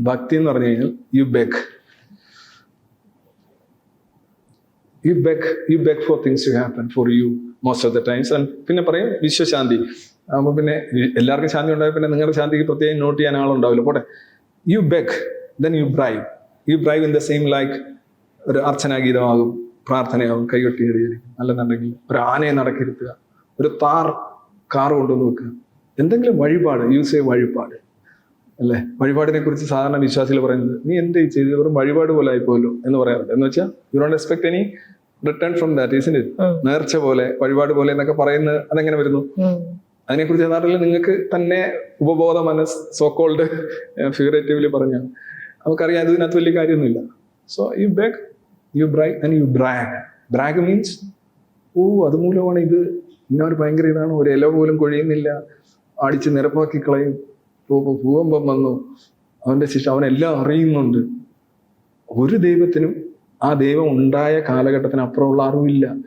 ഭക്തി എന്ന് പറഞ്ഞു കഴിഞ്ഞാൽ you beg for things to happen for you most of the times. And പിന്നെ പറയും വിശ്വശാന്തി. അപ്പോൾ പിന്നെ എല്ലാവർക്കും ശാന്തി ഉണ്ടായി, പിന്നെ നിങ്ങളുടെ ശാന്തിക്ക് പ്രത്യേകം നോട്ട് ചെയ്യാൻ ആളുണ്ടാവില്ല. പോട്ടെ, you beg, then you brave in the same like ഒരു അർച്ചനാഗീതമാകും, പ്രാർത്ഥനയാകും, കൈകൊട്ടി എഴുതിയിരിക്കും. അല്ലെന്നുണ്ടെങ്കിൽ ഒരു ആനയെ നടക്കിരുത്തുക, ഒരു കാർ കൊണ്ടുവന്ന് വെക്കുക, എന്തെങ്കിലും വഴിപാട്, യൂസ് വഴിപാട് അല്ലേ. വഴിപാടിനെ കുറിച്ച് സാധാരണ വിശ്വാസികൾ പറയുന്നത്, നീ എന്ത് ചെയ്ത് വെറും വഴിപാട് പോലെ ആയിപ്പോലോ എന്ന് പറയാറുണ്ട്. എന്ന് വെച്ചാൽ you don't expect any return from that, isn't it. നേർച്ച പോലെ, വഴിപാട് പോലെ എന്നൊക്കെ പറയുന്നത് അതെങ്ങനെ വരുന്നു? അതിനെക്കുറിച്ച് യഥാർത്ഥത്തിൽ നിങ്ങൾക്ക് തന്നെ ഉപബോധ മനസ്സ് സോക്കോൾഡ് ഫിഗറേറ്റീവ്ലി പറഞ്ഞാൽ നമുക്കറിയാം ഇതിനകത്ത് വലിയ കാര്യമൊന്നുമില്ല. So you beg, you bribe and you brag means അതുമൂലമാണ് ഇത് ഇന്നൊരു ഭയങ്കര ഇതാണ്, ഒരു ഇല പോലും കൊഴിയുന്നില്ല, അടിച്ച് നിരപ്പാക്കി കളയും, ഭൂകമ്പം വന്നു, അവന്റെ ശിക്ഷ അവനെല്ലാം അറിയുന്നുണ്ട്. ഒരു ദൈവത്തിനും ആ ദൈവം ഉണ്ടായ കാലഘട്ടത്തിന് അപ്പുറമുള്ള അറിവില്ല.